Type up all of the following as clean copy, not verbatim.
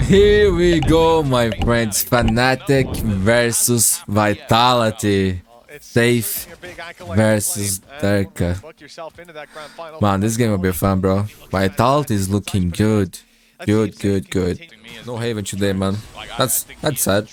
Here we go, my friends. FNATIC versus Vitality. SAYF versus DERKE. Man, this game will be fun, bro. Vitality is looking good. Good. No Haven today, man. That's sad.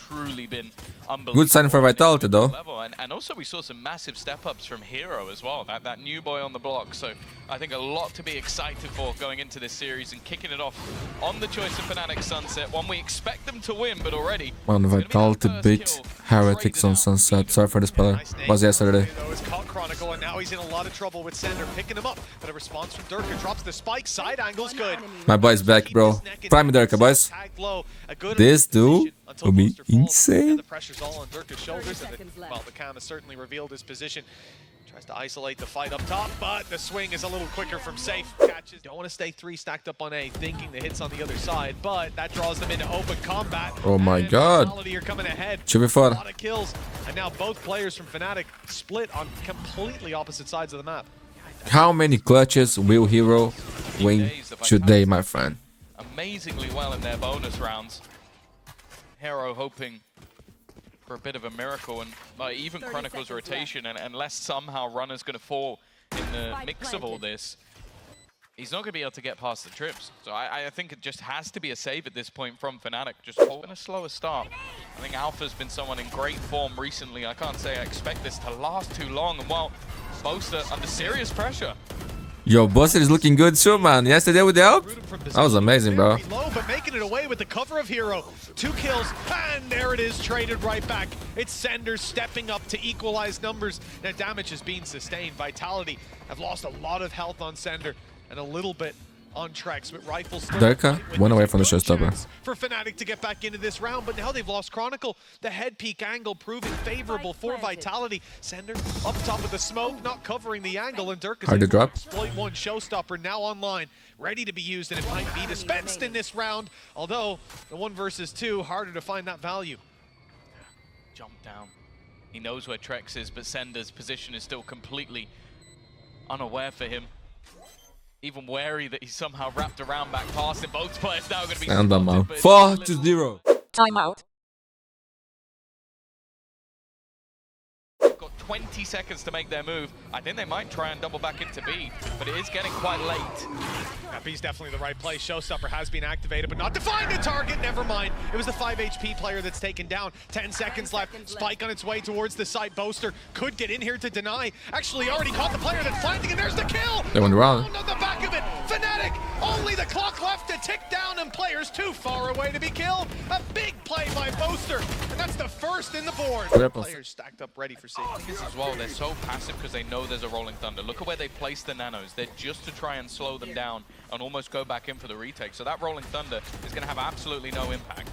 Good sign for Vitality, though. And also we saw some massive step-ups from Hero as well, that new boy on the block. So I think a lot to be excited for going into this series and kicking it off on the choice of FNATIC Sunset. One we expect them to win, but already... Man, Vitality beat Heretics on Sunset. Sorry for this play. Was yesterday. Chronicle, and now he's in a lot of trouble with Sender picking him up, but a response from DERKE drops the spike, side angle's good. My boy's back, bro. Prime DERKE, boys. This dude will be insane. The pressure's all on DERKE's shoulders, and the Cam has certainly revealed his position. Tries to isolate the fight up top, but the swing is a little quicker from SAYF. Catches. Don't want to stay 3 stacked up on A, thinking the hits on the other side, but that draws them into open combat. Oh my god. Are coming ahead. Should be fun. A lot of kills, and now both players from FNATIC split on completely opposite sides of the map. How many clutches will Hero win today, my friend? Amazingly well in their bonus rounds. Hero hoping for a bit of a miracle, and even Chronicle's rotation, and unless somehow Runner's going to fall in the mix of all this, he's not going to be able to get past the trips. So I think it just has to be a save at this point from FNATIC, just holding a slower start. I think Alpha's been someone in great form recently. I can't say I expect this to last too long, and well, Boaster under serious pressure. Yo, Boaster is looking good too, man. Yesterday with the help, that was amazing, bro. Low, but making it away with the cover of Hero. 2 kills, and there it is, traded right back. It's Sender stepping up to equalize numbers. Now damage is being sustained. Vitality have lost a lot of health on Sender and a little bit on Trex, with rifles still. DERKE went away from the showstopper. For FNATIC to get back into this round, but now they've lost Chronicle. The head peak angle proving favorable for Vitality. Sender up top with the smoke, not covering the angle, and DERKE is hard to drop. Exploit 1 showstopper now online, ready to be used, and it might be dispensed in this round. Although the 1 versus 2, harder to find that value. Jump down. He knows where Trex is, but Sender's position is still completely unaware for him. Even wary that he's somehow wrapped around back past him. Both players now going to be... And I'm out. 4-0. Timeout. Got 20 seconds to make their move. I think they might try and double back into B, but it is getting quite late. B's definitely the right play. Showstopper has been activated, but not to find a target. Never mind. It was the 5 HP player that's taken down. 10 seconds left. Spike on its way towards the side. Boaster could get in here to deny. Actually already caught the player that's flanking, and there's the kill. They went wrong. On the back of it. FNATIC, only the clock left to tick down, and players too far away to be killed. A big play by Boaster, and that's the first in the board. Players stacked up ready for safety. This as well, they're so passive because they know there's a rolling thunder. Look at where they place the nanos. They're just to try and slow them down and almost go back in for the retake. So that rolling thunder is going to have absolutely no impact.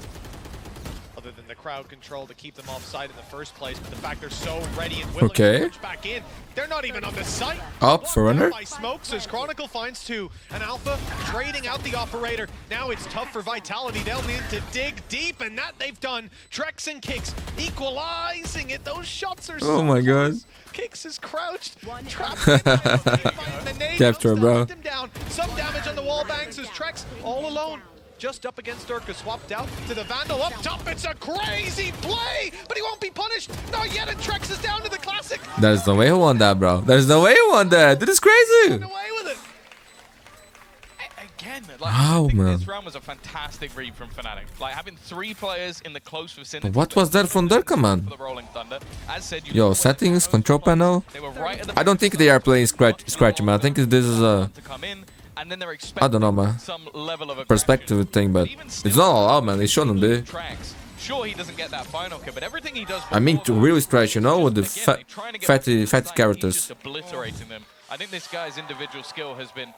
Other than the crowd control to keep them offside in the first place, but the fact they're so ready and willing to switch back in, they're not even on the site. Up for Runner. By smokes as Chronicle finds 2, and Alpha trading out the operator. Now it's tough for Vitality. They'll need to dig deep, and that they've done. Trex and Kicks equalizing it. Those shots are so my god. Kicks is crouched, trapped. Capture, bro. Him down. Some damage on the wall banks as Trex all alone. Just up against DERKE, swapped out to the Vandal up top. It's a crazy play, but he won't be punished. Not yet, and Trex is down to the Classic. There's no way he won that, bro. There's no way he won that. That is crazy. Run away with it. Again, wow, I think man. This round was a fantastic read from FNATIC. Like having 3 players in the close vicinity. What was that from DERKE, man? For the rolling thunder. As said, Yo, settings, control panel. They were right at the I don't think they are playing scratch, man. I think this is a... to come in, and then they're I don't know, man. some level of Perspective thing, but it's not all out, man. It shouldn't be. Sure, he doesn't get that final kill, but everything he does. I mean, to really scratch, you know, with the fatty characters. Just obliterating them. I think this guy's individual skill has been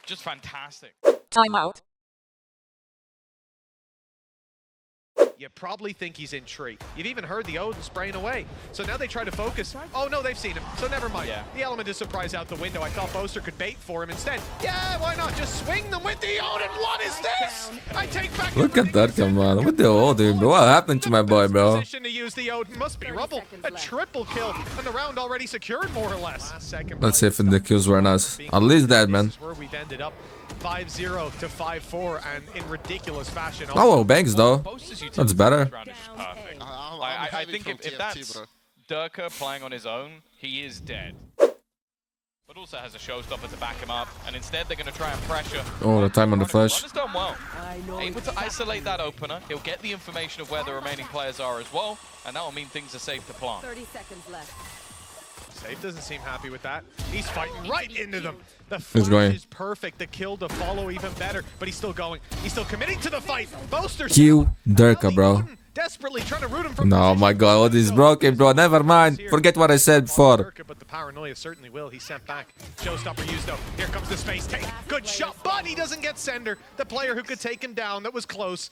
just fantastic. Timeout. You probably think he's in tree. You've even heard the Odin spraying away. So now they try to focus. Oh no, they've seen him. So never mind. Yeah. The element of surprise out the window. I thought Boaster could bait for him instead. Yeah, why not? Just swing them with the Odin. What is this? I take back. Look at that, come on. What the Odin, bro? What happened to my boy, bro? Position to use the Odin must be rubble. A triple kill, and the round already secured more or less. Last second. Let's see if the kills were nice. At least that, man. This is where we've ended up. 5-0 to 5-4, and in ridiculous fashion. Oh, well, bangs though. That's better. I think if that's DERKE playing on his own, he is dead. But also has a showstopper to back him up, and instead they're going to try and pressure. Oh, the time on the flash. Runner's done well. Able to isolate that opener. He'll get the information of where the remaining players are as well, and that will mean things are safe to plant. 30 seconds left. SAYF doesn't seem happy with that. He's fighting right into them. The He's flash going. is perfect. The kill to follow even better, but he's still going. He's still committing to the fight. Boaster's Kill DERKE, bro. desperately trying to root him from No, my god, all this broken, bro. Never mind. Forget what I said before. DERKE, but the paranoia certainly will. He's sent back. Showstopper used though. Here comes the space take. Good shot, but he doesn't get Sender, the player who could take him down. That was close.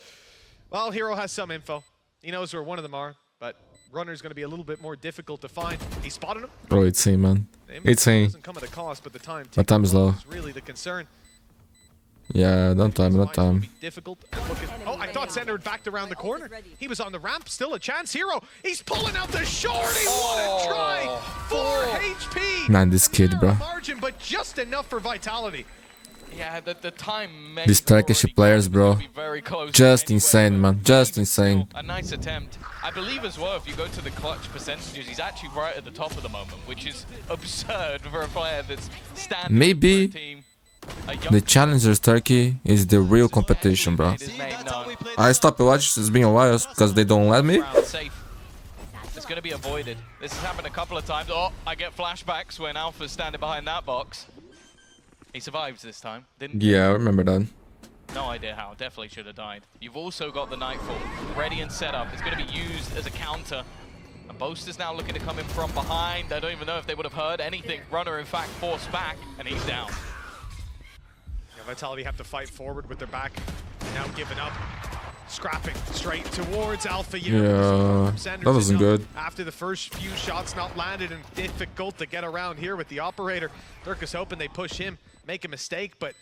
Well, Hero has some info. He knows where one of them are, but Runner's going to be a little bit more difficult to find. He spotted him. Bro, it's him, man. It's him. Doesn't come at a cost, but the time is low. is really the concern. Yeah, don't time, don't time. Difficult. Oh, I thought Sender had backed around the corner. He was on the ramp, still a chance. Hero, he's pulling out the shorty. What a try! 4 HP. Man, this kid, bro. Margin, but just enough for Vitality. Yeah, the time. These Turkish players, bro. Just insane, man. Just insane. A nice attempt. I believe as well, if you go to the clutch percentages, he's actually right at the top of the moment, which is absurd for a player that's standing. Maybe the challengers Turkey is the real competition, bro. I stopped watching. It's been a while because they don't let me. It's going to be avoided. This has happened a couple of times. Oh, I get flashbacks when Alpha's standing behind that box. He survives this time, didn't he? Yeah, I remember that. No idea how. Definitely should have died. You've also got the Nightfall ready and set up. It's going to be used as a counter. And Boaster's now looking to come in from behind. I don't even know if they would have heard anything. Runner, in fact, forced back, and he's down. Yeah, Vitality have to fight forward with their back. Now giving up. Scrapping straight towards Alpha. Yeah, that wasn't good. After the first few shots not landed and difficult to get around here with the operator. DERKE's hoping they push him, make a mistake, but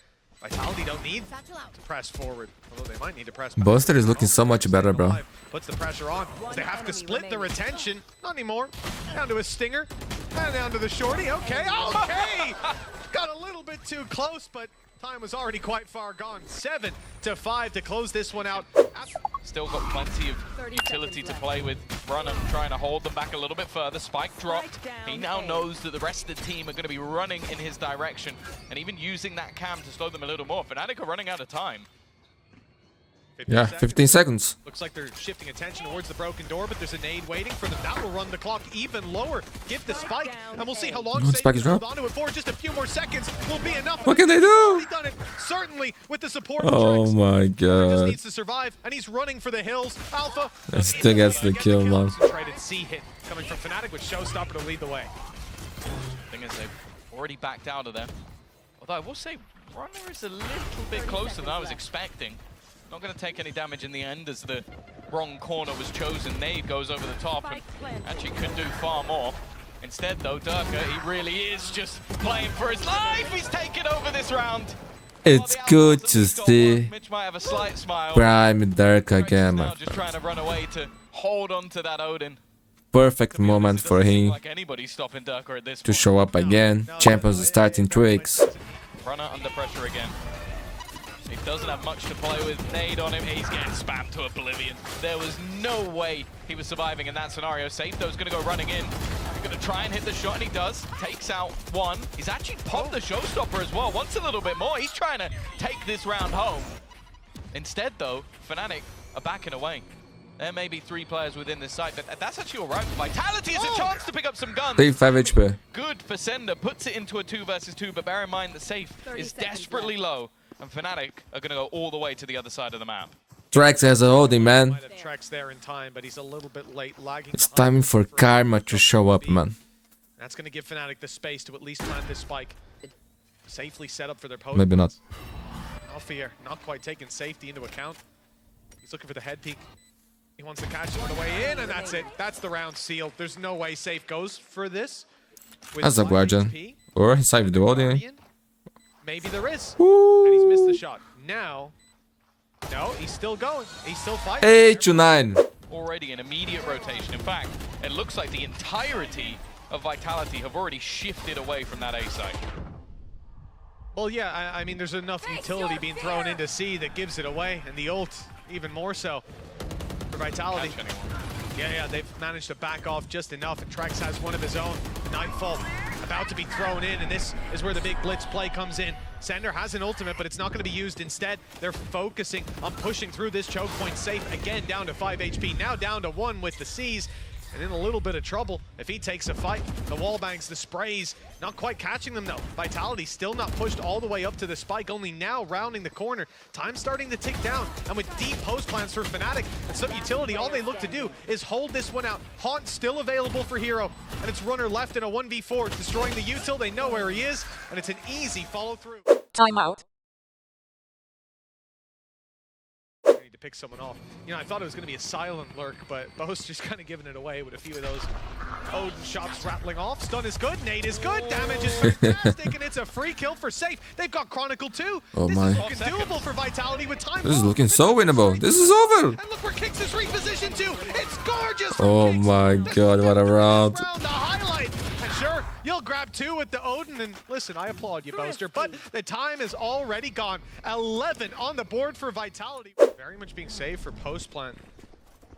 Vitality don't need to press forward. Although they might need to press back. Boaster is looking so much better, bro. Puts the pressure on. They have to split their attention. Not anymore. Down to a stinger. And down to the shorty. Okay, okay! Got a little bit too close, but time was already quite far gone. 7 to 5 to close this one out. Still got plenty of utility to play with. Runner trying to hold them back a little bit further. Spike dropped. He now knows that the rest of the team are going to be running in his direction and even using that cam to slow them a little more. FNATIC are running out of time. Yeah, 15 seconds. Looks like they're shifting attention towards the broken door, but there's a nade waiting for them. That will run the clock even lower. Give the spike, and we'll see how long Spike is hold onto it for. Just a few more seconds will be enough. What can they do? He's done it, certainly, with the support. Oh my Just god. needs to survive, and he's running for the hills. Alpha Still gets the kill, man. Concentrated C hit coming from FNATIC with Showstopper to lead the way. Thing is, they've already backed out of there. Although I will say, Runner is a little bit closer than I was expecting. Not going to take any damage in the end as the wrong corner was chosen. Nade goes over the top and actually could do far more. Instead, though, DERKE, he really is just playing for his life. He's taken over this round. It's good to see Mitch might have a slight smile. Prime DERKE again, man. Just trying to run away to hold on to that Odin. Perfect moment for him Like anybody stopping DERKE at this to point. show up again. Champions starting 3 weeks. Runner under pressure again. He doesn't have much to play with. Nade on him. He's getting spammed to oblivion. There was no way he was surviving in that scenario. SAYF, though, is going to go running in. Going to try and hit the shot, and he does. Takes out one. He's actually popped the showstopper as well. Wants a little bit more. He's trying to take this round home. Instead, though, FNATIC are backing away. There may be 3 players within this site, but that's actually all right for Vitality. Is a chance to pick up some guns. 35 HP. Good for Sender. Puts it into a 2 versus 2, but bear in mind that SAYF is desperately low. And FNATIC are going to go all the way to the other side of the map. Trax has a holding, man. Might have Trex there in time, but he's a little bit late, lagging. It's time for Karma to show up, man. That's going to give FNATIC the space to at least plant this spike. Safely set up for their post. Maybe not. Alfia not quite taking safety into account. He's looking for the head peek. He wants to catch him on the way in, and that's it. That's the round sealed. There's no way SAYF goes for this. As a Guardian. Or he saved the holding. Maybe there is. Woo. And he's missed the shot. Now, no, he's still going. He's still fighting. 8 to 9. Already an immediate rotation. In fact, it looks like the entirety of Vitality have already shifted away from that A site. Well, yeah, I mean, there's enough utility being thrown into C that gives it away, and the ult even more so for Vitality. Yeah, they've managed to back off just enough, and Trex has one of his own. Nightfall about to be thrown in, and this is where the big blitz play comes in. Sender has an ultimate, but it's not going to be used. Instead, they're focusing on pushing through this choke point. SAYF again down to 5 HP, now down to 1 with the C's, and in a little bit of trouble if he takes a fight. The wall bangs, the sprays, not quite catching them though. Vitality still not pushed all the way up to the spike, only now rounding the corner. Time starting to tick down, and with deep post plans for FNATIC and some utility, all they look to do is hold this one out. Haunt still available for Hero, and it's runner left in a 1v4, destroying the util. They know where he is, and it's an easy follow through. Timeout. To pick someone off. You know, I thought it was going to be a silent lurk, but Bo's just kind of giving it away with a few of those Odin shots rattling off. Stun is good, nade is good, damage is fantastic, and it's a free kill for SAYF. They've got Chronicle too. Oh this my. is looking doable for Vitality with time. This is looking so winnable. This is over. And look where Kicks is repositioned to. It's gorgeous. Oh my god, what a round. The highlight. And sure, you'll grab 2 with the Odin, and listen, I applaud you, Boaster, but the time is already gone. 11 on the board for Vitality. Very much being saved for post plant.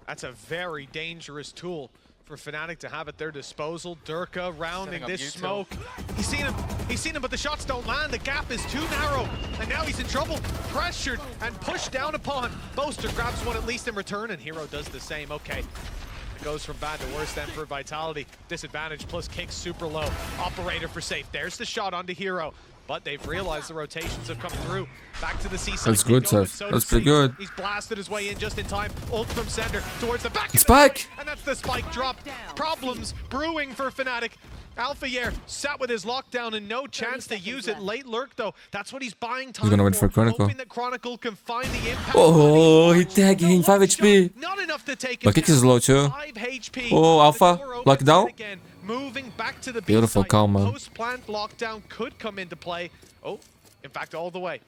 That's a very dangerous tool for FNATIC to have at their disposal. DERKE rounding this smoke. He's seen him, but the shots don't land. The gap is too narrow, and now he's in trouble. Pressured and pushed down upon. Boaster grabs one at least in return, and Hero does the same. Okay. It goes from bad to worse then for Vitality. Disadvantage plus Kicks super low. Operator for SAYF. There's the shot onto Hero. But they've realized the rotations have come through. Back to the seaside. That's good, SAYF. So That's pretty good. He's blasted his way in just in time. Ult from Sender towards the back. Spike! And that's the spike drop. Problems brewing for FNATIC. Alphayer sat with his lockdown and no chance to use it. Late lurk though. That's what he's buying time. He's gonna wait for Chronicle. Hoping that Chronicle can find the impact. Oh, he tagging 5 HP. Not enough to take But Kicks is low too. 5 HP. Oh, Alpha. Lockdown. Again, moving back to the Beautiful B-side. combo. Post-plant lockdown could come into play. Oh, in fact, all the way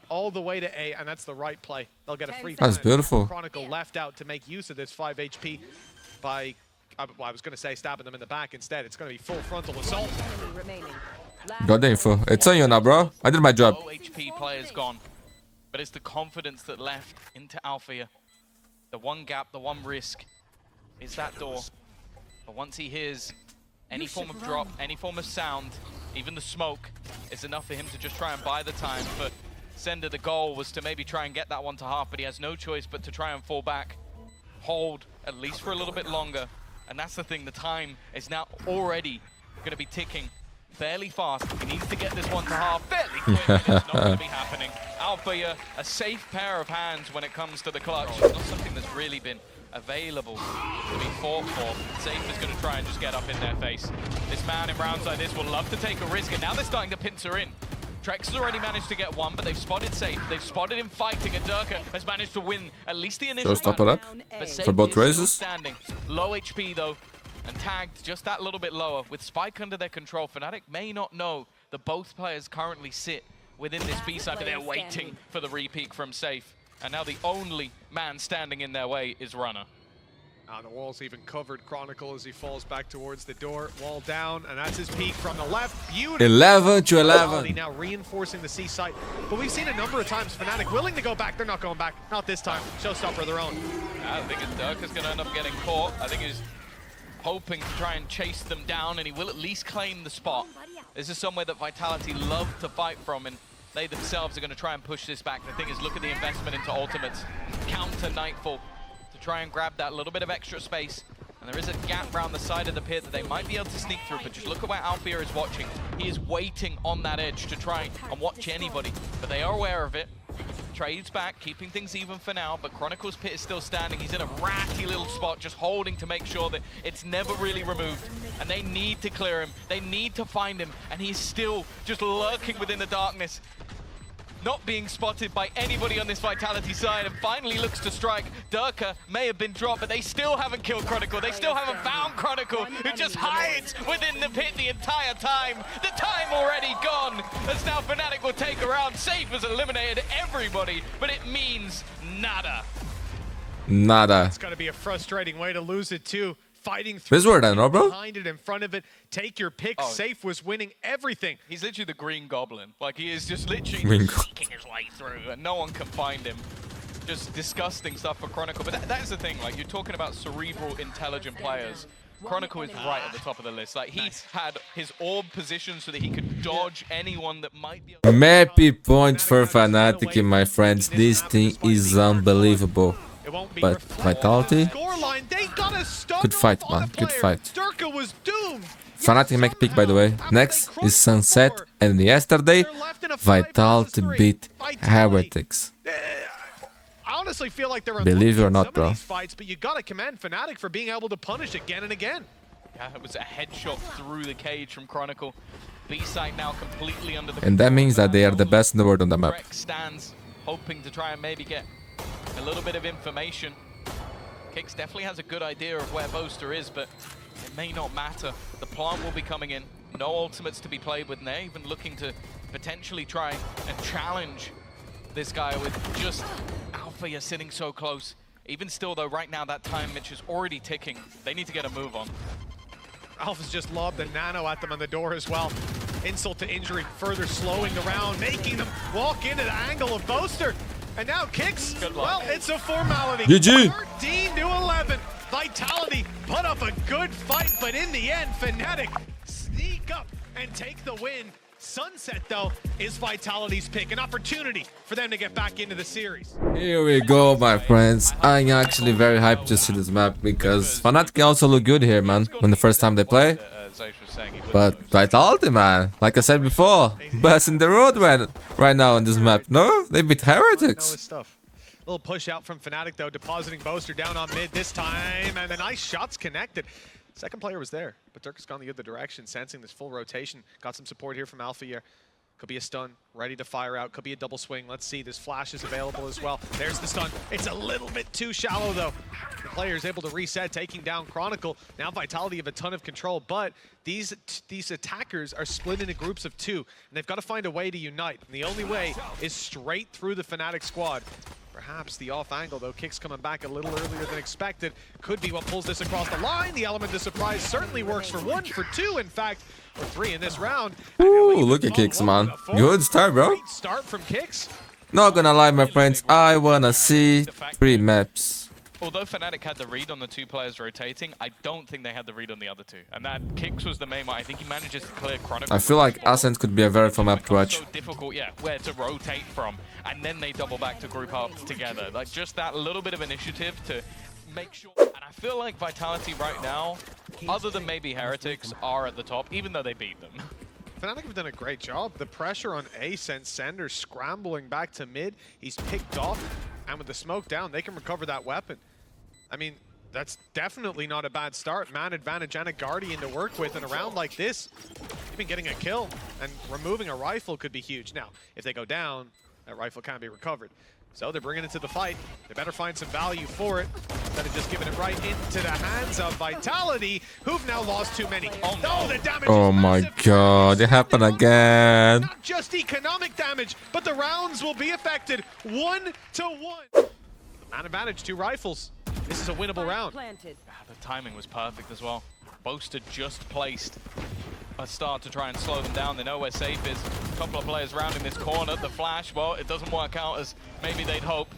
to A, and that's the right play. They'll get a free. That's beautiful. Chronicle left out to make use of this 5 HP by, well, I was going to say stabbing them in the back instead. It's going to be full frontal assault. Got the info. It's on you now, bro. I did my job. Low HP player's gone, but it's the confidence that left into Alpha. The one gap, the one risk is that door. But once he hears any form of drop, any form of sound, even the smoke, is enough for him to just try and buy the time. But Sender, the goal was to maybe try and get that one to half, but he has no choice but to try and fall back, hold at least for a little bit longer. And that's the thing, the time is now already going to be ticking fairly fast. He needs to get this one to half fairly quick, and it's not going to be happening. Alpha, a safe pair of hands when it comes to the clutch. It's not something that's really been available to be fought for. SAYF is going to try and just get up in their face. This man in rounds like this will love to take a risk, and now they're starting to pincer in. Trex has already managed to get one, but they've spotted SAYF. They've spotted him fighting, and DERKE has managed to win at least the initial Showstopper round. up But for SAYF both is still races. standing. Low HP though, and tagged just that little bit lower. With Spike under their control, FNATIC may not know that both players currently sit within this B-side, but they're waiting for the repeat from SAYF. And now the only man standing in their way is Runner. The wall's even covered Chronicle as he falls back towards the door. Wall down, and that's his peek from the left. Beautiful. 11 to 11. Now reinforcing the C site. But we've seen a number of times FNATIC willing to go back. They're not going back. Not this time. Showstopper of their own. I think DERKE's going to end up getting caught. I think he's hoping to try and chase them down, and he will at least claim the spot. This is somewhere that Vitality love to fight from, and they themselves are going to try and push this back. The thing is, look at the investment into ultimates. Counter Nightfall to try and grab that little bit of extra space. And there is a gap around the side of the pit that they might be able to sneak through, but just look at where Alpha is watching. He is waiting on that edge to try and watch anybody, but they are aware of it. Trades back, keeping things even for now, but Chronicle's pit is still standing. He's in a ratty little spot, just holding to make sure that it's never really removed. And they need to clear him. They need to find him, and he's still just lurking within the darkness, not being spotted by anybody on this Vitality side, and finally looks to strike. DERKE may have been dropped, but they still haven't killed Chronicle. They still haven't found Chronicle, who just hides within the pit the entire time. The time already gone, as now FNATIC will take a round. SAYF has eliminated everybody, but it means nada. Nada. It's got to be a frustrating way to lose it too. fighting through. This word I know, bro. Behind it, in front of it. Take your pick. SAYF was winning everything. He's literally the Green Goblin. Like, he is just literally sneaking his way through, and no one can find him. Just disgusting stuff for Chronicle. But that is the thing. Like, you're talking about cerebral, intelligent players. Chronicle is right at the top of the list. Like, he had his orb positioned so that he could dodge anyone that might be... Mappy point for FNATIC, my friends. This thing is unbelievable. But Vitality? Good fight, man. Good fight. DERKE was doomed. FNATIC make pick, by the way. Next is Sunset, and yesterday, Vitality beat Heretics. I honestly feel like they're Believe it or not, bro. Fights, but you gotta commend FNATIC for being able to punish again and again. Yeah, it was a headshot through the cage from Chronicle. B-side now completely under the... And that means that they are the best in the world on the map. DERKE stands hoping to try and maybe get a little bit of information. Kix definitely has a good idea of where Boaster is, but it may not matter. The plant will be coming in. No ultimates to be played with, and they're even looking to potentially try and challenge this guy with just Alpha. You're sitting so close. Even still, though, right now that time Mitch is already ticking. They need to get a move on. Alpha's just lobbed the nano at them on the door as well. Insult to injury, further slowing the round, making them walk into the angle of Boaster. And now Kix, well, it's a formality. GG. 13 to 11. Vitality put up a good fight, but in the end, FNATIC sneak up and take the win. Sunset, though, is Vitality's pick, an opportunity for them to get back into the series. Here we go, my friends. I'm actually very hyped to see this map because FNATIC also look good here, man, when the first time they play. But Vitality, man, like I said before, best in the road right now on this map. No, they beat Heretics. Little push out from FNATIC, though, depositing Boaster down on mid this time, and the nice shots connected. Second player was there, but DERKE's gone the other direction, sensing this full rotation. Got some support here from Alpha here. Could be a stun, ready to fire out. Could be a double swing. Let's see, this flash is available as well. There's the stun. It's a little bit too shallow, though. The player is able to reset, taking down Chronicle. Now Vitality have a ton of control, but these attackers are split into groups of two, and they've got to find a way to unite. And the only way is straight through the FNATIC squad. Perhaps the off angle, though. Kix coming back a little earlier than expected. Could be what pulls this across the line. The element of surprise certainly works for one, for two, in fact, for three in this round. Ooh, look at Kix, man. Good start, bro. Great start from Kix. Not gonna lie, my friends. I wanna see 3 maps. Although FNATIC had the read on the two players rotating, I don't think they had the read on the other two. And that Kix was the main one. I think he manages to clear Chronicle. I feel like Ascent could be a very fun map to watch. So difficult, yeah, where to rotate from. And then they double back to group up together. Like, just that little bit of initiative to make sure. And I feel like Vitality right now, other than maybe Heretics, are at the top, even though they beat them. FNATIC have done a great job. The pressure on Ace and Sender scrambling back to mid. He's picked off, and with the smoke down, they can recover that weapon. I mean, that's definitely not a bad start. Man advantage and a Guardian to work with in a round like this. Even getting a kill and removing a rifle could be huge. Now, if they go down, that rifle can't be recovered. So they're bringing it to the fight. They better find some value for it instead of just giving it right into the hands of Vitality, who've now lost too many. Oh, the damage Oh my god, it happened again. Not just economic damage, but the rounds will be affected 1-1. Man advantage, 2 rifles. This is a winnable round. The timing was perfect as well. Boaster just placed a start to try and slow them down. They know where SAYF is. A couple of players rounding this corner. The flash, well, it doesn't work out as maybe they'd hope.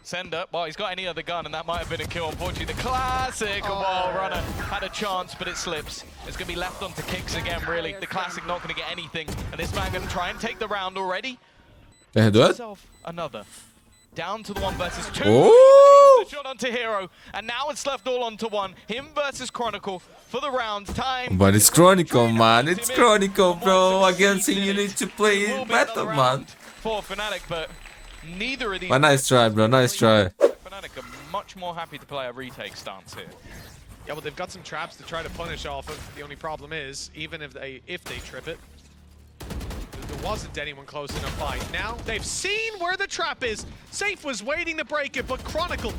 Sender, well, he's got any other gun, and that might have been a kill. Unfortunately, the classic wall runner had a chance, but it slips. It's going to be left onto Kix again, really. The classic not going to get anything, and this man going to try and take the round already. Can he do it? Another. Down to the 1 versus 2. Ooh. The shot onto Hero, and now it's left all onto 1. Him versus Chronicle for the round. Time. But it's Chronicle, man. It's Chronicle, bro. Against him, you need to play better, man. For FNATIC, but neither of these. But nice try, bro. Nice try. FNATIC are much more happy to play a retake stance here. Yeah, well, they've got some traps to try to punish off of. The only problem is, even if they trip it, there wasn't anyone close enough by. Now they've seen where the trap is. SAYF was waiting to break it, but Chronicle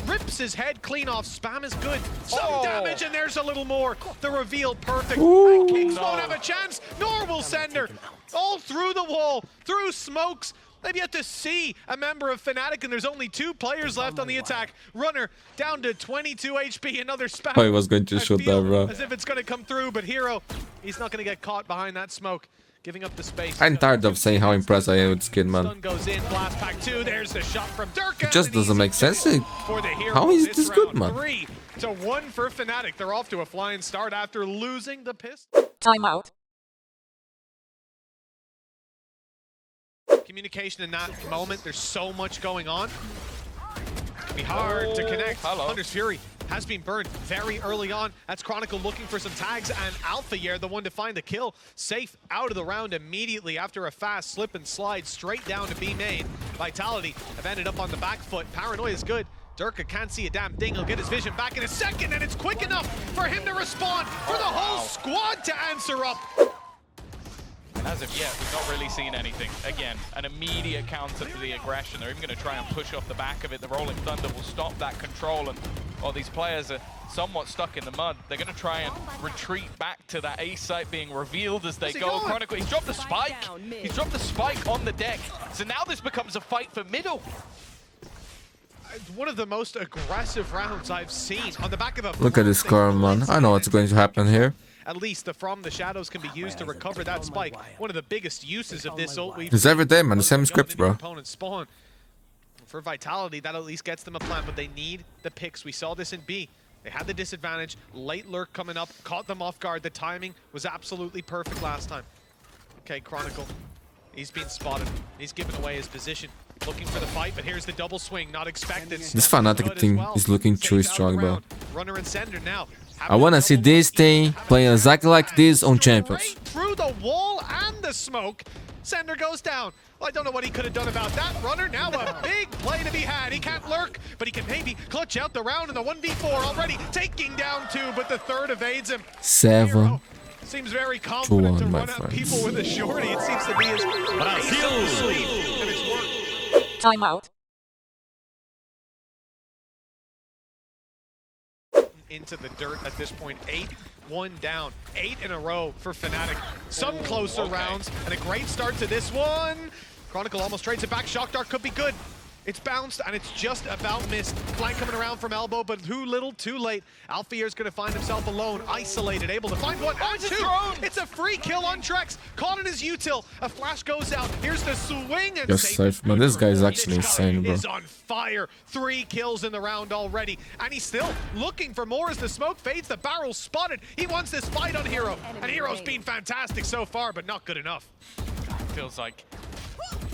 rips his head clean off. Spam is good. Some damage, and there's a little more. The reveal perfect. Ooh. And Kix won't have a chance, nor will Sender. All through the wall, through smokes. They've yet to see a member of FNATIC, and there's only 2 players left on the attack. Runner down to 22 HP, another spam. Oh, he was going to shoot that, bro. As if it's going to come through, but Hero, he's not going to get caught behind that smoke, giving up the space. I'm tired of saying how impressed I am with Skid, man. Stun goes in, blast pack 2, there's the shot from DERKE. It just doesn't make sense. How is this good, man? 3-1 for FNATIC. They're off to a flying start after losing the pistol. Timeout. Communication in that moment, there's so much going on. It can be hard to connect. Hunter's Fury has been burned very early on. That's Chronicle looking for some tags, and Alpha the one to find the kill. SAYF out of the round immediately after a fast slip and slide straight down to B main. Vitality have ended up on the back foot. Paranoia is good. DERKE can't see a damn thing. He'll get his vision back in a second, and it's quick enough for him to respond, for the whole squad to answer up. As of yet, we've not really seen anything. Again, an immediate counter to the aggression. They're even going to try and push off the back of it. The Rolling Thunder will stop that control, and while these players are somewhat stuck in the mud, they're going to try and retreat back to that A site being revealed as they go. Chronicle, he's dropped the spike. He's dropped the spike on the deck. So now this becomes a fight for middle. One of the most aggressive rounds I've seen on the back of a... Look at this score, man. I know what's going to happen here. At least the From the Shadows can be used to recover that spike. One of the biggest uses of this ult we've It's every day, man. The same script, bro. Opponent spawn. For Vitality, that at least gets them a plan, but they need the picks. We saw this in B. They had the disadvantage. Late lurk coming up, caught them off guard. The timing was absolutely perfect last time. Okay, Chronicle. He's been spotted. He's given away his position. Looking for the fight, but here's the double swing. Not expected. This FNATIC team is looking truly strong, bro. Runner and Sender now. I want to see this team playing exactly like this on Champions. Right through the wall and the smoke. Sender goes down. Well, I don't know what he could have done about that. Runner now a big play to be had. He can't lurk, but he can maybe clutch out the round in the 1v4 already. Taking down 2, but the third evades him. 7. Seems very confident to run at people with a shorty. It seems to be his sleep, and it's worked. Timeout. Into the dirt at this point. 8-1 down. 8 in a row for FNATIC. Some closer rounds, and a great start to this one. Chronicle almost trades it back. Shock Dart could be good. It's bounced, and it's just about missed. Flank coming around from elbow, but too little, too late. Alfier's going to find himself alone, isolated, able to find one and 2. It's a free kill on Trex. Caught in his util. A flash goes out. Here's the swing. And Yes, SAYF, man. This guy is actually insane, bro. Is on fire. 3 kills in the round already, and he's still looking for more as the smoke fades. The barrel's spotted. He wants this fight on Hero, and Hero's been fantastic so far, but not good enough. Feels like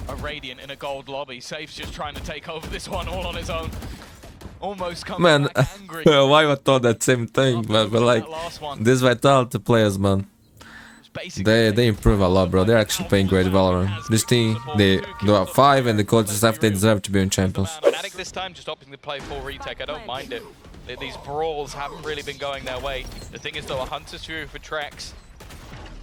a Radiant in a gold lobby. SAYF's just trying to take over this one all on his own. Almost coming Man, back angry. why I thought that same thing, man? But like, these Vitality players, man, they improve a lot, bro. They're actually playing great Valorant. This team, they do a 5 and the coach stuff, they deserve to be in Champions. FNATIC this time just opting to play full retake. I don't mind it. These brawls haven't really been going their way. The thing is though, a Hunter's Fury for Trex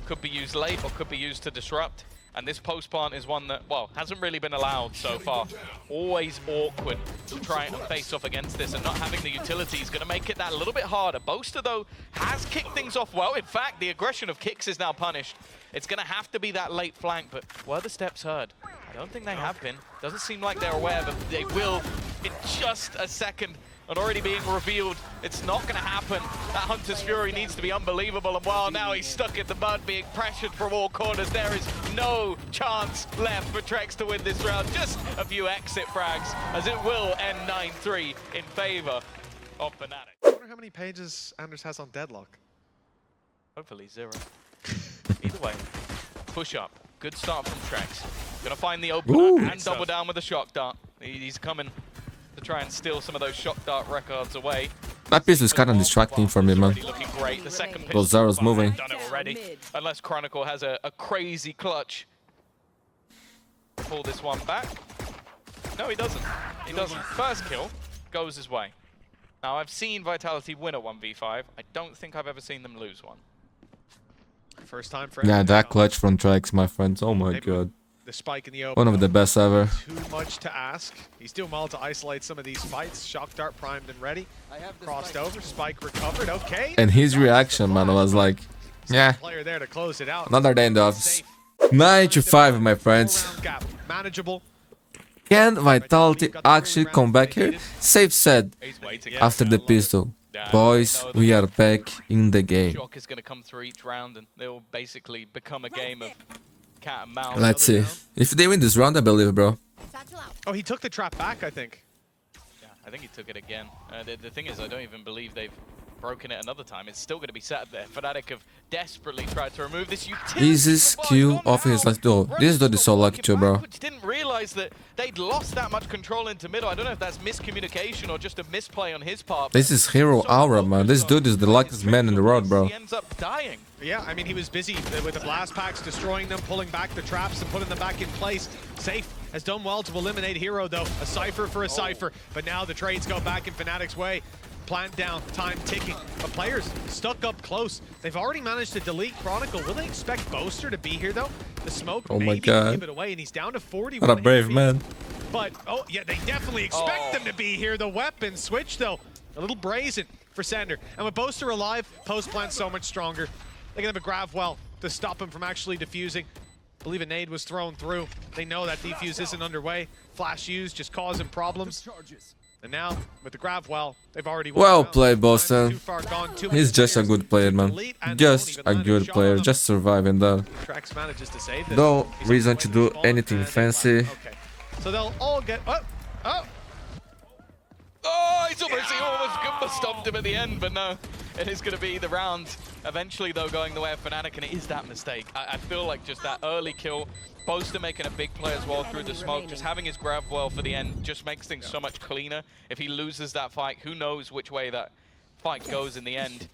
could be used late or could be used to disrupt. And this post plant is one that, well, hasn't really been allowed so far. Always awkward to try and face off against this, and not having the utility is going to make it that a little bit harder. Boaster, though, has kicked things off well. In fact, the aggression of Kicks is now punished. It's going to have to be that late flank, but were the steps heard? I don't think they have been. Doesn't seem like they're aware, but they will in just a second. And already being revealed, it's not going to happen. That Hunter's Fury needs to be unbelievable, and while now he's stuck in the mud, being pressured from all corners, there is no chance left for Trex to win this round. Just a few exit frags, as it will end 9-3 in favor of FNATIC. I wonder how many pages Anders has on Deadlock. Hopefully 0. Either way, push up. Good start from Trex. Gonna find the opener and double down with a shock dart. He's coming to try and steal some of those shock dart records away. That piece is kind of distracting for me, man. Looking great. The second Those Zeros moving. Done it already. Unless Chronicle has a crazy clutch. Pull this one back. No, he doesn't. He doesn't. First kill goes his way. Now, I've seen Vitality win a 1v5. I don't think I've ever seen them lose one. First time for Yeah, that clutch from Trex, my friends. Oh my god. The spike in the open. One of the best ever. Too much to ask. He's doing well to isolate some of these fights. Shock dart primed and ready. Crossed over. Spike recovered. Okay. And his reaction, man, was like, yeah, Player there to close it out. another day in the office. 9-5, my friends. Gap. Manageable. Can Vitality actually come back here? SAYF said He's waiting. after the pistol, boys, we are back in the game. Shock is going to come through each round, and they will basically become a game of cat and mouse. Let's see. If they win this round, I believe, bro. Oh, he took the trap back, I think. Yeah, I think he took it again. The thing is, I don't even believe they've broken it another time. It's still going to be sat there. FNATIC have desperately tried to remove this utility. Easiest kill of his last duel. This dude is so lucky too, bro. Didn't realize that they'd lost that much control into middle. I don't know if that's miscommunication or just a misplay on his part. This is hero aura, man. This dude is the luckiest man in the world, bro. He ends up dying. Yeah, I mean, he was busy with the blast packs, destroying them, pulling back the traps, and putting them back in place. SAYF has done well to eliminate Hero, though. A Cypher for a Cypher. But now the trades go back in FNATIC's way. Plant down, time ticking. But players stuck up close. They've already managed to delete Chronicle. Will they expect Boaster to be here, though? The smoke maybe give it away, and he's down to 41. What a brave man. But, oh, yeah, they definitely expect them to be here. The weapon switch, though. A little brazen for Sender. And with Boaster alive, post-plant's so much stronger. They can have a grab well to stop him from actually defusing. I believe a nade was thrown through. They know that defuse isn't underway. Flash used, just causing problems. And now, with the grab well, they've already won. Well played, Boston. Gone, He's just a good player, man. Just a good player, just surviving though. Trax manages to save this. No reason to do anything fancy. Okay. So they'll all get... Oh, he almost stopped him at the end, but no. It is going to be the round eventually, though, going the way of FNATIC, and it is that mistake. I feel like just that early kill, Boaster making a big play as well through the smoke, just having his grab well for the end just makes things so much cleaner. If he loses that fight, who knows which way that fight goes in the end.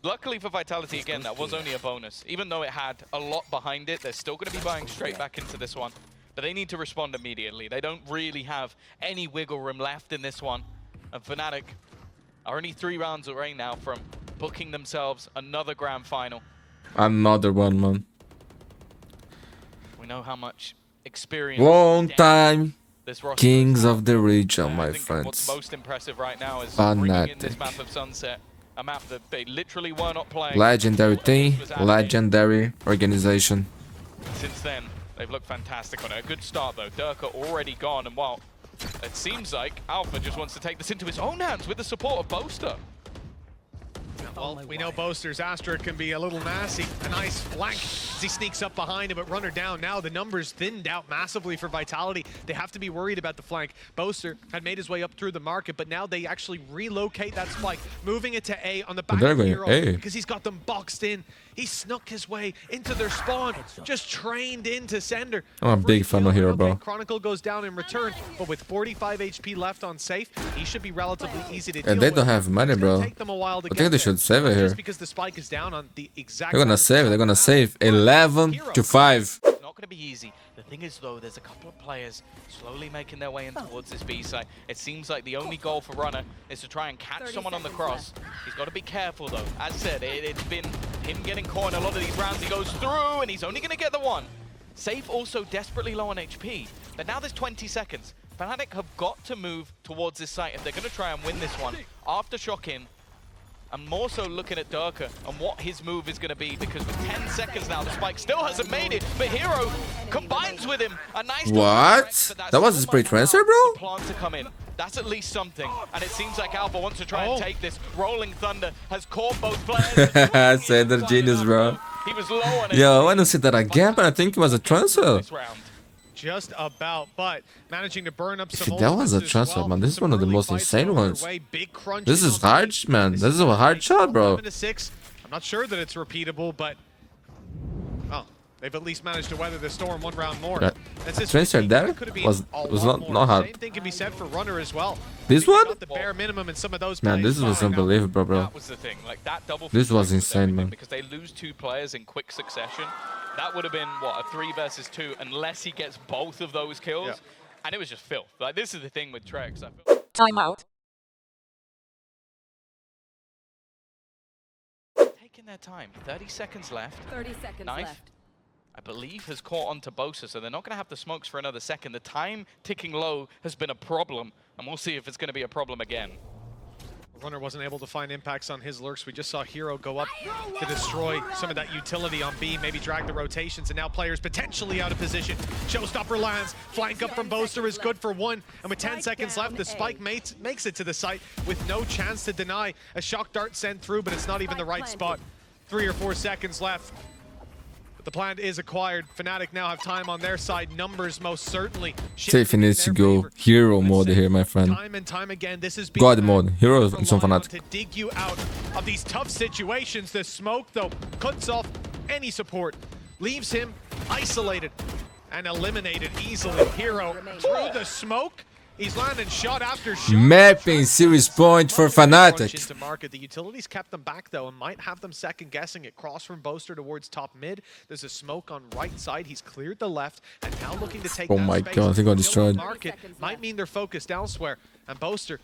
Luckily for Vitality, again, that was only a bonus. Even though it had a lot behind it, they're still going to be buying straight back into this one. But they need to respond immediately. They don't really have any wiggle room left in this one. And FNATIC are only 3 rounds away now from booking themselves another grand final. Another one, man. We know how much experience... Long time this roster kings of the region, my what's friends. most impressive right now is bringing in this FNATIC. map of Sunset. A map that they literally were not playing. Legendary team, legendary organization. Since then, they've looked fantastic on it. A good start though. DERKE already gone, and while it seems like Alpha just wants to take this into his own hands with the support of Boaster. Well, we know Boaster's Astra can be a little nasty. A nice flank as he sneaks up behind him, but runner down. Now the numbers thinned out massively for Vitality. They have to be worried about the flank. Boaster had made his way up through the market, but now they actually relocate that spike, moving it to A on the back of Hero because he's got them boxed in. He snuck his way into their spawn, just trained into Sender. I'm a big fan of Hero, bro. Chronicle goes down in return, but with 45 HP left on SAYF, he should be relatively easy to deal And they with. don't have money, bro. Take them a while to I think they should save it here. just because the spike is down on the exact... They're gonna save it. They're gonna save 11-5. It's not going to be easy. The thing is, though, there's a couple of players slowly making their way in towards this B site. It seems like the only goal for Runner is to try and catch someone on the cross. He's got to be careful, though. As said, it's been him getting caught in a lot of these rounds. He goes through, and he's only going to get the one. SAYF also desperately low on HP, but now there's 20 seconds. FNATIC have got to move towards this site if they're going to try and win this one. After Shock in, I'm more so looking at DERKE and what his move is going to be, because with 10 seconds now, the spike still hasn't made it, but Hero combines with him. A nice What? That was a spray transfer, bro? Plan to come in. That's at least something, and it seems like Alpha wants to try and take this. Rolling Thunder has caught both players. Sender genius, bro. He was low on it. Yo, I want to see that again, but I think it was a transfer. Just about, but managing to burn up some... That was a transfer, man. This is one of the most insane ones. This is hard, man. This is a hard shot, bro. 7-6. I'm not sure that it's repeatable, but... Oh, they've at least managed to weather the storm one round more. Transfer there was not hard. Same thing can be said for Runner as well. This one? The bare minimum in some of those Man, this was unbelievable, bro. That was the thing. Like, that double This was insane, man. Because they lose 2 players in quick succession. That would have been, what, a 3 versus 2, unless he gets both of those kills. Yeah. And it was just filth. Like, this is the thing with Trex. Timeout. Taking their time. 30 seconds left. 30 seconds left. I believe, has caught on to Bosa, so they're not going to have the smokes for another second. The time ticking low has been a problem, and we'll see if it's going to be a problem again. Runner wasn't able to find impacts on his lurks. We just saw Hero go up to destroy some of that utility on B, maybe drag the rotations, and now players potentially out of position. Showstopper lands, flank up from Boaster is good for one, and with 10 seconds left, the spike makes it to the site with no chance to deny. A shock dart sent through, but it's not even the right spot. 3 or 4 seconds left. The plant is acquired. FNATIC now have time on their side. Numbers most certainly. SAYF needs to go hero mode here, my friend. Time and time again, this is God mode. Hero and some FNATIC. to dig you out of these tough situations. The smoke, though, cuts off any support, leaves him isolated and eliminated easily. Hero through the smoke. He's landing shot after shot. Mapping series point for FNATIC. Into market. The utilities kept them back though and might have them second guessing it. Cross from Boaster towards top mid. There's a smoke on right side. He's cleared the left and now looking to take Oh that my space. god, I think I destroyed. Market might mean they're focused elsewhere. And Boaster,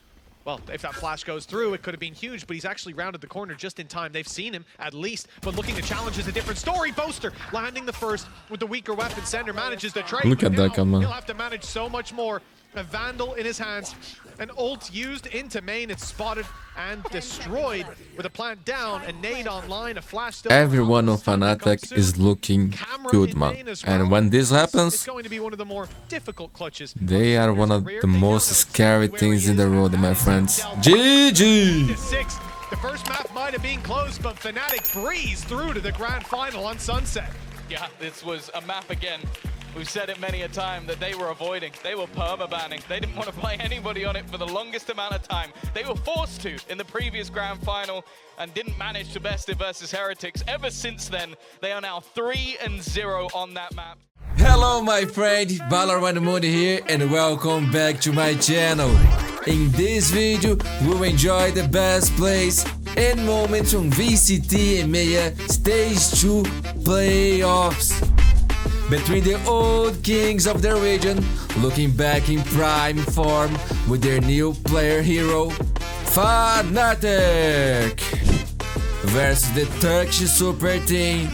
well, if that flash goes through, it could have been huge, but he's actually rounded the corner just in time. They've seen him, at least, but looking to challenge is a different story. Boaster landing the first with the weaker weapon. Sender manages the trade. Look at that, come on. He'll have to manage so much more. A Vandal in his hands. An ult used into main. It's spotted and destroyed with a plant down. A nade online. A flash still. Everyone on FNATIC is looking good, man. And when this happens, it's going to be one of the more difficult clutches. they are one of the most scary things in the world, my friends. GG! 6. The first map might have been close, but FNATIC breezed through to the grand final on Sunset. Yeah, this was a map again. We've said it many a time that they were avoiding. They were perma-banning. They didn't want to play anybody on it for the longest amount of time. They were forced to in the previous grand final and didn't manage to best it versus Heretics. Ever since then, they are now 3-0 on that map. Hello, my friend, Valorant Mundi here, and welcome back to my channel. In this video, we'll enjoy the best plays and moments from VCT EMEA Stage 2 playoffs. Between the old kings of the region, looking back in prime form with their new player hero, FNATIC, versus the Turkish super team,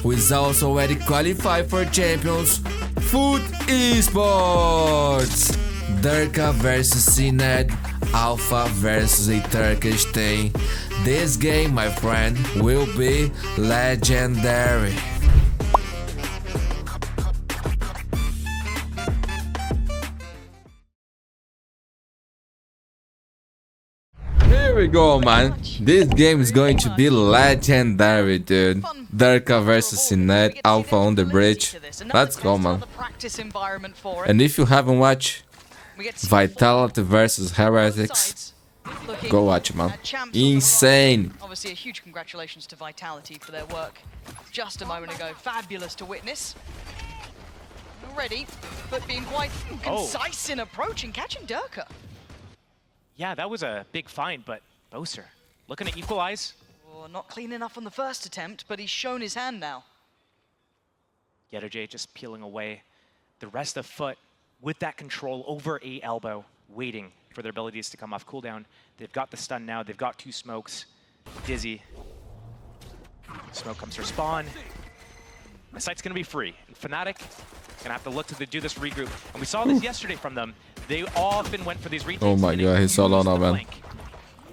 who is also already qualified for champions, FUT Esports. DERKE versus CNED, Alpha versus a Turkish team. This game, my friend, will be legendary. Here we go, man. This game is going to be legendary, dude. DERKE versus CNED, Alpha on the bridge. Let's go, man. And if you haven't watched Vitality versus Heretics, go watch it, man. Insane. Obviously, a huge congratulations to Vitality for their work just a moment ago. Fabulous to witness. Already, but being quite concise in approach and catching DERKE. Yeah, that was a big find, but Boaster looking to equalize. Oh, not clean enough on the first attempt, but he's shown his hand now. J just peeling away. The rest of FUT with that control over A elbow, waiting for their abilities to come off cooldown. They've got the stun now. They've got 2 smokes. Dizzy. Smoke comes for spawn. The site's going to be free. And FNATIC going to have to look to do this regroup. And we saw this yesterday from them. They often went for these retakes. Oh my god, he's so low now, man.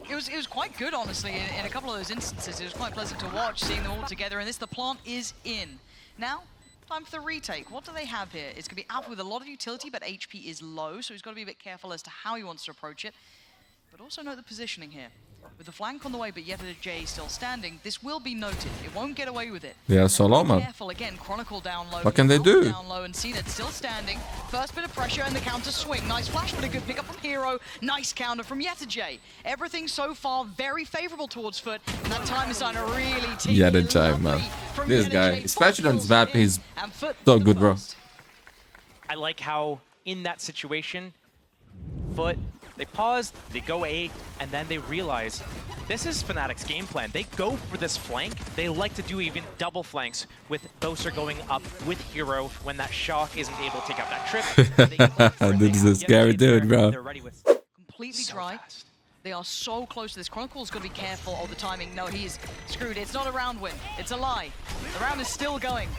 It was quite good, honestly, in a couple of those instances. It was quite pleasant to watch, seeing them all together. And the plant is in. Now, time for the retake. What do they have here? It's going to be Alpha with a lot of utility, but HP is low, so he's got to be a bit careful as to how he wants to approach it. But also note the positioning here. With the flank on the way, but yet J still standing, this will be noted. It won't get away with it. They are so low, man. Careful again, Chronicle down low. What can they do? Down low and CNED still standing. First bit of pressure and the counter swing. Nice flash, but a good pickup from Hero. Nice counter from J. Everything so far very favorable towards FUT, and that time is starting to really take J, man. This guy, especially on this map, he's so good, bro. I like how in that situation, FUT, they pause, they go A, and then they realize this is FNATIC's game plan. They go for this flank. They like to do even double flanks with Boaster going up with Hero when that shock isn't able to take out that trip. This is a scary dude, bro. Completely dry. They are so close to this. Chronicle's got to be careful of the timing. No, he's screwed. It's not a round win. It's a lie. The round is still going.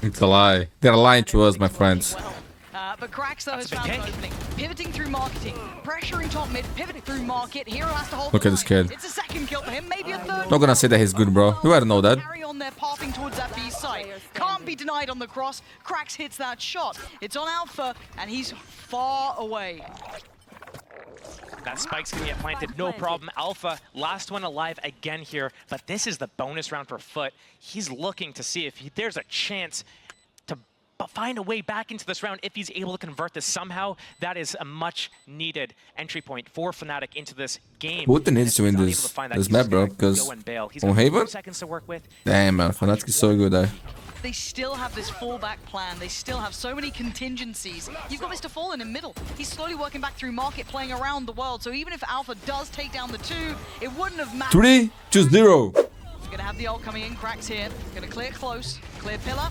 It's a lie. They're lying to us, my friends. But Cracks, though, has found an opening. pivoting through marketing, pressuring top mid, pivoting through market. Hero has to hold Look the at this line. kid. It's a second kill for him, maybe a third. Not gonna say that he's good, bro. You already know that. Carry on there, pathing towards that B site. Can't be denied on the cross. Krax hits that shot. It's on Alpha, and he's far away. That spike's gonna get planted, no problem. Alpha, last one alive again here, but this is the bonus round for Foot. He's looking to see if there's a chance to find a way back into this round if he's able to convert this somehow. That is a much needed entry point for FNATIC into this game. Putin needs to win this map, bro, because on Haven? Seconds to work with. Damn, man, FNATIC is so good there. They still have this fallback plan. They still have so many contingencies. You've got Mr. Fallen in middle. He's slowly working back through market, playing around the world. So even if Alpha does take down the 2, it wouldn't have mattered. 3, 2, 0. Gonna have the ult coming in. Krax here. Gonna clear close, clear pillar.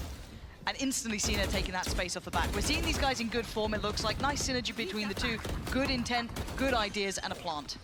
And instantly Cena taking that space off the back. We're seeing these guys in good form, it looks like. Nice synergy between the two. Good intent, good ideas, and a plant.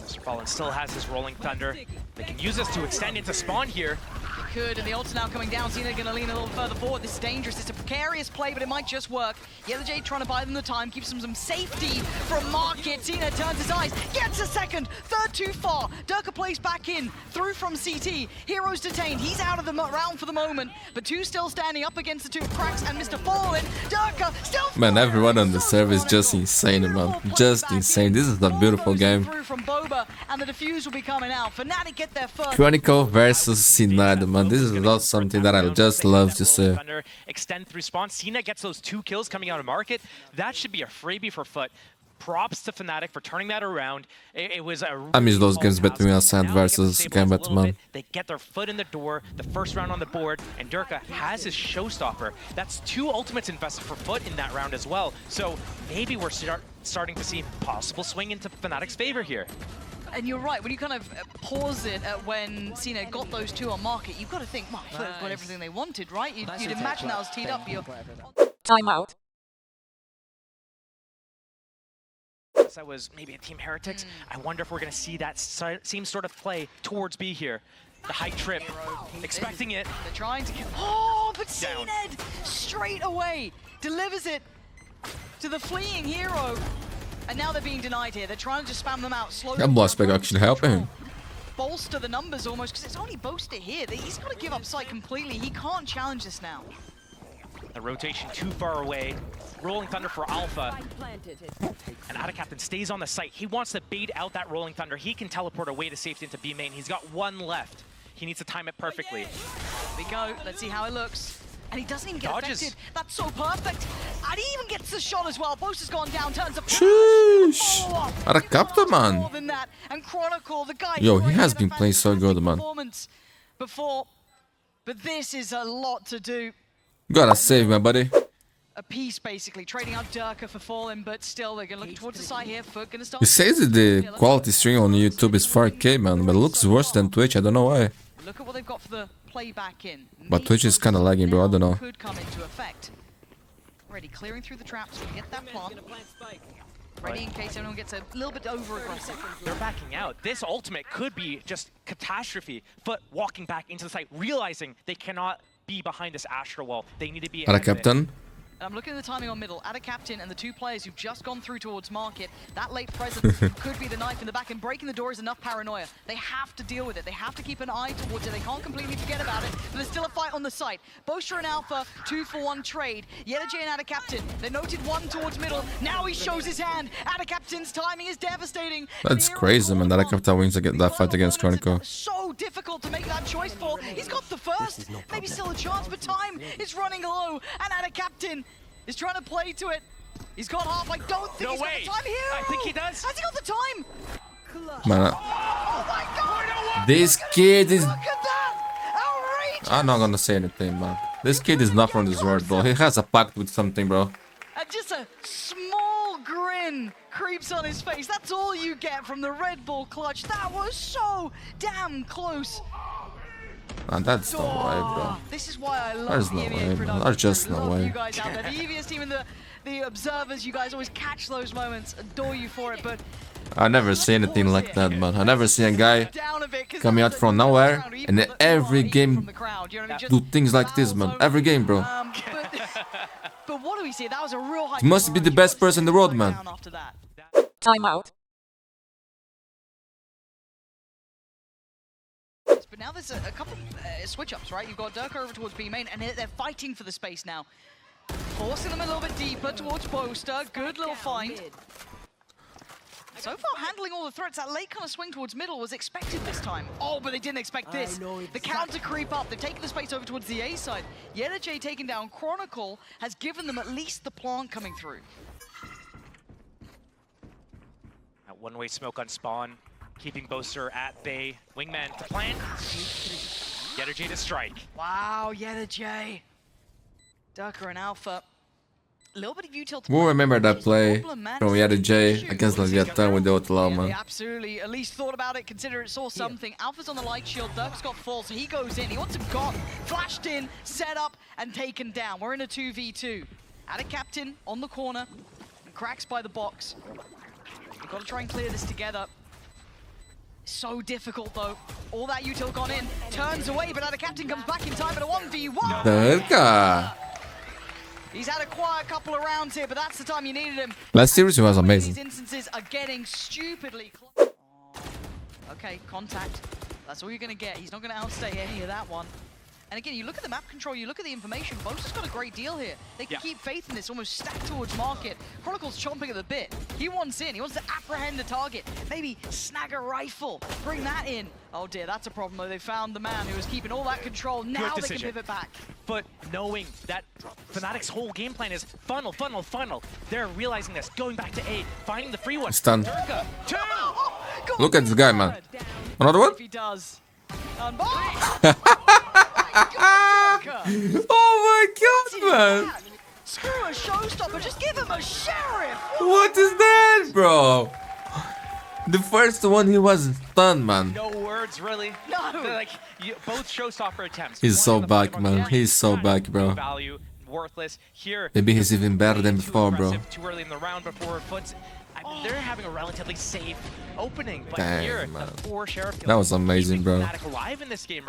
Mr. Fallen still has his Rolling Thunder. They can use this to extend into spawn here. They could, and the ult's now coming down. Cena gonna lean a little further forward. This is dangerous. It's a precarious play, but it might just work. Yellow Jade trying to buy them the time, keeps them some safety from market. Cena turns his eyes, gets a second, third too far. DERKE plays back in, through from CT. Hero's detained. He's out of the round for the moment, but 2 still standing up against the 2 Krax and Mr. Fallen. DERKE still. Man, everyone on the server is just insane, man. Just insane. This is a beautiful game. Through from Boba, and the defuse will be coming out. FNATIC get their first. Chronicle versus Sinad, man. This is not something that I just love to see. Extend through spawn. Cena gets those 2 kills coming out of market. That should be a freebie for Foot. Props to FNATIC for turning that around. It was a I miss those games between Ascent versus Gambit, man. They get their foot in the door, the first round on the board, and DERKE has his showstopper. That's 2 ultimates invested for Foot in that round as well. So maybe we're starting to see possible swing into FNATIC's favor here. And you're right, when you kind of pause it at when Cena got those 2 on market, you've got to think, well, Foot got everything they wanted, right? You'd imagine that was teed up. Timeout. That was maybe a Team Heretics. I wonder if we're going to see that same sort of play towards B here. The high trip, expecting it. They're trying to kill. Oh, but Cena straight away delivers it to the fleeing hero. And now they're being denied here. They're trying to just spam them out slowly. That Bloodspec actually helping him. Bolster the numbers almost, because it's only boosted here. He's got to give up sight completely. He can't challenge this now. The rotation too far away. Rolling Thunder for Alpha. And AdaCaptain stays on the site. He wants to bait out that Rolling Thunder. He can teleport away to safety into B main. He's got 1 left. He needs to time it perfectly. Here we go. Let's see how it looks. And he doesn't even get Dodges. affected. That's so perfect. And he even gets the shot as well. Boast has gone down, turns up. Sheesh. AdaCaptain, man. More than that. And Chronicle, the guy. Yo, who he has had a been playing so good, man. performance before, but this is a lot to do. Gotta save, my buddy. A piece basically, trading out DERKE for Fallen, but still they're gonna look towards the side here. Foot gonna start. He says that the quality stream on YouTube is 4K, man, but it looks worse than Twitch. I don't know why. Look at what they've got for the playback in. But Twitch is kinda lagging, bro. I don't know. Could come into effect. Already clearing through the traps to get that plant. Ready in case anyone gets a little bit over aggressive. They're backing out. This ultimate could be just catastrophe. Foot walking back into the site, realizing they cannot be behind this Astro wall. They need to be ahead of it. AdaCaptain. And I'm looking at the timing on middle. AdaCaptain and the 2 players who've just gone through towards market. That late presence could be the knife in the back, and breaking the door is enough paranoia. They have to deal with it. They have to keep an eye towards it. They can't completely forget about it, but there's still a fight on the site. Boaster and Alpha, 2-for-1 trade. Yellow Jay and AdaCaptain. They noted 1 towards middle. Now he shows his hand. AdaCaptain's timing is devastating. That's crazy, man. AdaCaptain wins that fight against Chronicle. So difficult to make that choice for. He's got the first. Maybe still a chance, but time is running low. And AdaCaptain is trying to play to it. He's got half. I don't think he's got the time here. I think he does. Has he got the time? Man, Oh my god! this kid is... Look at that! Outrageous! I'm not gonna say anything, man. This kid is not from this world, bro. He has a pact with something, bro. And just a small grin creeps on his face. That's all you get from the Red Bull clutch. That was so damn close. Man, that's no way, bro. This is why I love There's the no EMEA way, man. production. There's just no Love way. You guys out there, the EVS team and the observers, you guys always catch those moments. Adore you for it, but I never see anything like that, man. I never see a guy coming out from nowhere and in every game do things like this, man. Every game, bro. But But what do we see? That was a real high. He must be the best person in the world, man. After that. Timeout. But now there's a couple switch-ups, right? You've got DERKE over towards B main, and they're fighting for the space now. Forcing them a little bit deeper towards Boaster. Good little find. So far, handling all the threats. That late kind of swing towards middle was expected this time. Oh, but they didn't expect this. The counter creep up. They've taken the space over towards the A side. YetaJ taken down. Chronicle has given them at least the plant coming through. That one-way smoke on spawn, keeping Boaster at bay. Wingman to plant. YetaJ to strike. Wow, YetaJ. DERKE and Alpha. A little bit of util. We'll remember that play from YetaJ against Leviathan with the Outlaw, Yeah, man. they absolutely at least thought about it, consider it, saw something. Alpha's on the light shield, DERKE's got full, so he goes in. He wants him gone, flashed in, set up, and taken down. We're in a 2v2. Add a captain on the corner, and cracks by the box. We've got to try and clear this together. So difficult, though. All that util gone in, turns away, but Add a captain comes back in time at a 1v1. DERKE. He's had a quiet couple of rounds here, but that's the time you needed him. Last series was amazing. These instances are getting stupidly close. Oh. Okay, contact. That's all you're going to get. He's not going to outstay any of that one. And again, you look at the map control, you look at the information, Boaster's got a great deal here. They can keep faith in this, almost stacked towards market. Chronicle's chomping at the bit. He wants in, he wants to apprehend the target. Maybe snag a rifle, bring that in. Oh dear, that's a problem though. They found the man who was keeping all that control. Now they can pivot back. But knowing that FNATIC's whole game plan is funnel, funnel, funnel. They're realizing this, going back to A, finding the free one. Stun. DERKE, two! Look at this guy, man. Another one? If he does. DERKE. Oh my god, man! Screw a showstopper, just give him a sheriff! What is that, bro? The first one he was stunned, man. No words, really. No. They're like both showstopper attempts. He's One so on the back, front man. line, He's so not back, bro. Value, worthless. Here, Maybe he's even better than too before, bro. aggressive, Too early in the round before foots. They're having a relatively safe opening, but Dang, here, man. the 4 sheriff. That was amazing, keeping bro. FNATIC alive in this game.